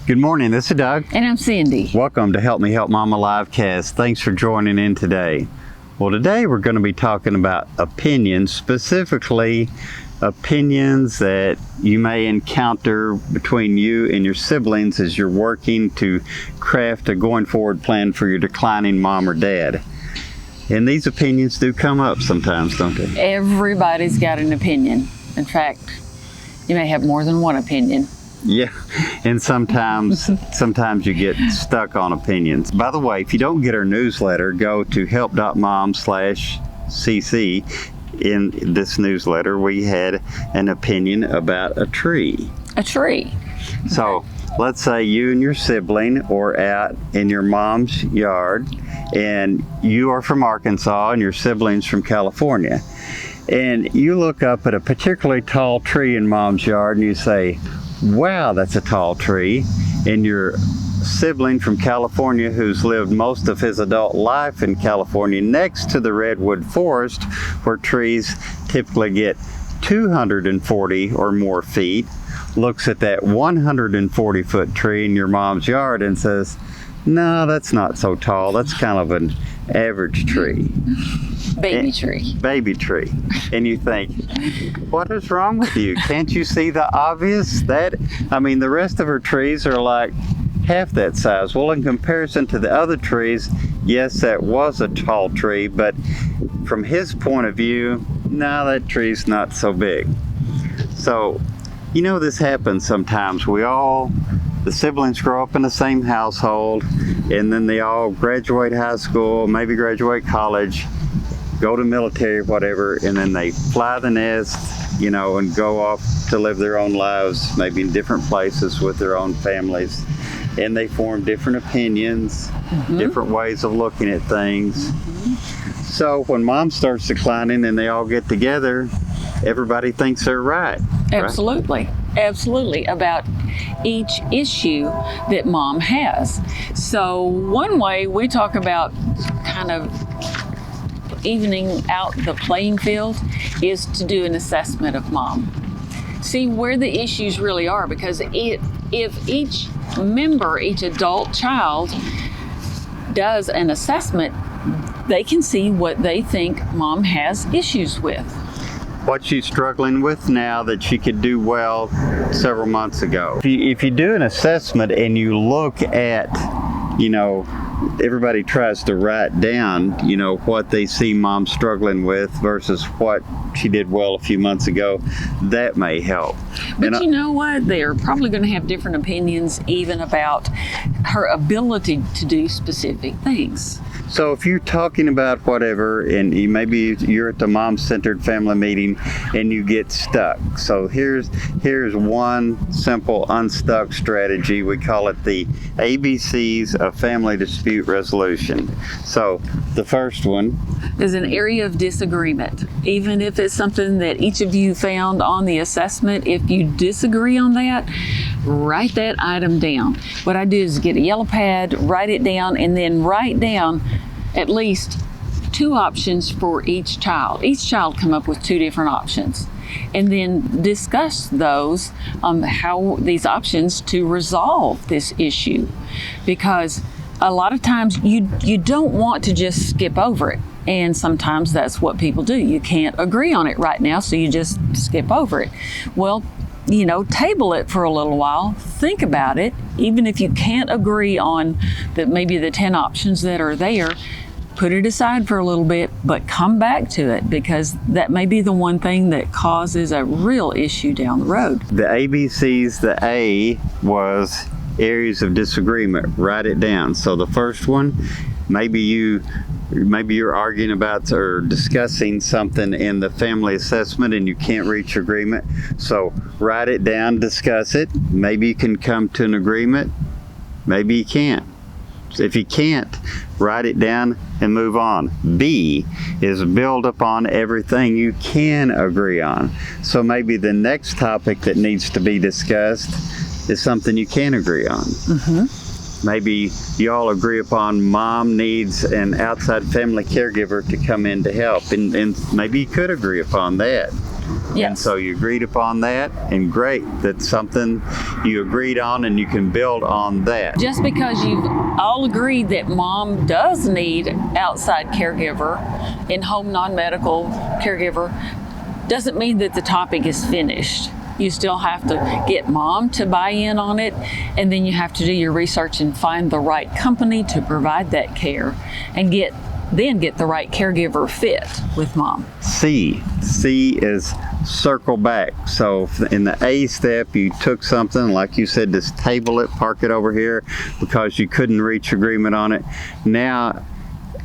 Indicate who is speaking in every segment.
Speaker 1: Good morning, this is Doug.
Speaker 2: And I'm Cindy.
Speaker 1: Welcome to Help Me Help Mama Livecast. Thanks for joining in today. Well, today we're going to be talking about opinions, specifically opinions that you may encounter between you and your siblings as you're working to craft a going forward plan for your declining mom or dad. And these opinions do come up sometimes, don't they?
Speaker 2: Everybody's got an opinion. In fact, you may have more than one opinion.
Speaker 1: Yeah, and sometimes you get stuck on opinions. By the way, if you don't get our newsletter, go to help.mom/cc. In this newsletter, we had an opinion about a tree.
Speaker 2: A tree.
Speaker 1: So let's say you and your sibling are out in your mom's yard, and you are from Arkansas and your sibling's from California. And you look up at a particularly tall tree in mom's yard and you say, wow, that's a tall tree. And your sibling from California, who's lived most of his adult life in California next to the redwood forest, where trees typically get 240 or more feet, looks at that 140-foot tree in your mom's yard and says, no, that's not so tall. That's kind of an average tree.
Speaker 2: Baby tree.
Speaker 1: Baby tree. And you think, what is wrong with you? Can't you see the obvious? The rest of her trees are like half that size. Well, in comparison to the other trees, yes, that was a tall tree, but from his point of view, no, that tree's not so big. So, this happens sometimes. The siblings grow up in the same household, and then they all graduate high school, maybe graduate college, go to military, whatever, and then they fly the nest, and go off to live their own lives, maybe in different places with their own families. And they form different opinions, different ways of looking at things. So when mom starts declining and they all get together, everybody thinks they're right.
Speaker 2: Absolutely. Absolutely. About each issue that mom has. So one way we talk about kind of evening out the playing field is to do an assessment of mom. See where the issues really are, because if each member, each adult child does an assessment, they can see what they think mom has issues with.
Speaker 1: What she's struggling with now that she could do well several months ago. If you do an assessment and you look at, everybody tries to write down, what they see mom struggling with versus what she did well a few months ago, that may help.
Speaker 2: But you know what? They're probably going to have different opinions even about her ability to do specific things.
Speaker 1: So if you're talking about whatever, and maybe you're at the mom-centered family meeting and you get stuck. So here's one simple unstuck strategy. We call it the ABCs of family dispute resolution. So the first one
Speaker 2: is an area of disagreement. Even if it's something that each of you found on the assessment, if you disagree on that, write that item down. What I do is get a yellow pad, write it down, and then write down at least 2 options for each child. Each child come up with 2 different options, and then discuss those, how these options to resolve this issue. Because a lot of times you don't want to just skip over it. And sometimes that's what people do. You can't agree on it right now, so you just skip over it. Well, table it for a little while, think about it. Even if you can't agree on maybe the 10 options that are there, put it aside for a little bit, but come back to it, because that may be the one thing that causes a real issue down the road.
Speaker 1: The ABCs, the A was areas of disagreement. Write it down. So the first one, maybe you're arguing about or discussing something in the family assessment and you can't reach agreement. So write it down, discuss it. Maybe you can come to an agreement. Maybe you can't. If you can't, write it down and move on. B is build upon everything you can agree on. So maybe the next topic that needs to be discussed is something you can agree on. Maybe you all agree upon mom needs an outside family caregiver to come in to help, and maybe you could agree upon that. And
Speaker 2: Yes.
Speaker 1: so you agreed upon that, and great, that's something you agreed on and you can build on that.
Speaker 2: Just because you've all agreed that mom does need outside caregiver, in-home non-medical caregiver, doesn't mean that the topic is finished. You still have to get mom to buy in on it, and then you have to do your research and find the right company to provide that care, and get the right caregiver fit with mom.
Speaker 1: C is circle back. So in the A step, you took something, like you said, just table it, park it over here because you couldn't reach agreement on it. Now,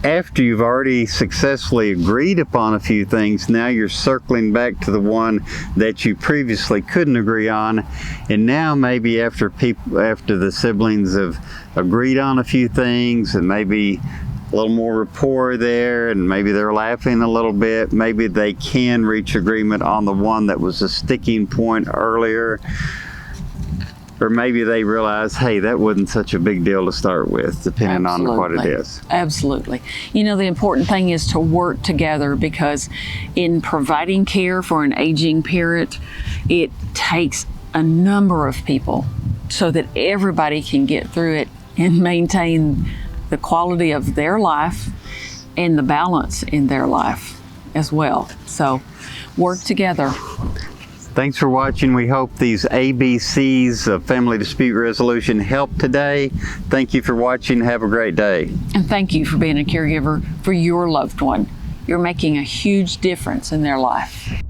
Speaker 1: after you've already successfully agreed upon a few things, now you're circling back to the one that you previously couldn't agree on. And now maybe after the siblings have agreed on a few things, and maybe a little more rapport there, and maybe they're laughing a little bit, maybe they can reach agreement on the one that was a sticking point earlier. Or maybe they realize, hey, that wasn't such a big deal to start with, depending on what it is.
Speaker 2: Absolutely. You know, the important thing is to work together, because in providing care for an aging parent, it takes a number of people so that everybody can get through it and maintain the quality of their life and the balance in their life as well. So work together.
Speaker 1: Thanks for watching. We hope these ABCs of family dispute resolution helped today. Thank you for watching. Have a great day.
Speaker 2: And thank you for being a caregiver for your loved one. You're making a huge difference in their life.